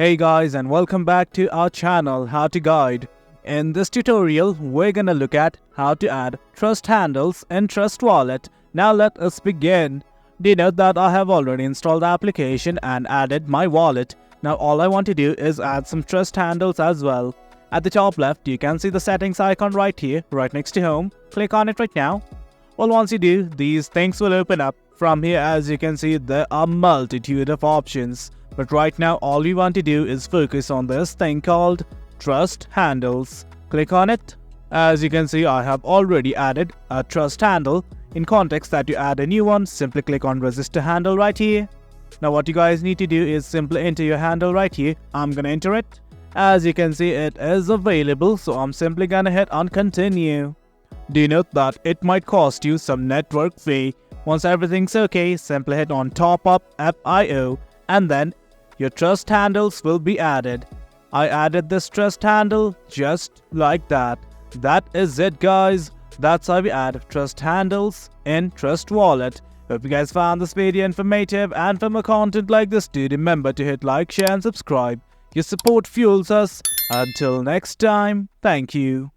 Hey guys, and welcome back to our channel How to Guide. In this tutorial, we're gonna look at how to add trust handles in Trust Wallet. Now let us begin. Do note that I have already installed the application and added my wallet. Now all I want to do is add some trust handles as well. At the top left, you can see the settings icon right here, right next to home. Click on it right now. Well, once you do, these things will open up. From here, as you can see, there are multitude of options. But right now, all we want to do is focus on this thing called Trust Handles. Click on it. As you can see, I have already added a trust handle. In context that you add a new one, simply click on Register Handle right here. Now what you guys need to do is simply enter your handle right here. I'm gonna enter it. As you can see, it is available, so I'm simply gonna hit on Continue. Do note that it might cost you some network fee. Once everything's okay, simply hit on Top Up FIO and then your trust handles will be added. I added this trust handle just like that. That is it, guys. That's how we add trust handles in Trust Wallet. Hope you guys found this video informative, and for more content like this, do remember to hit like, share and subscribe. Your support fuels us. Until next time, thank you.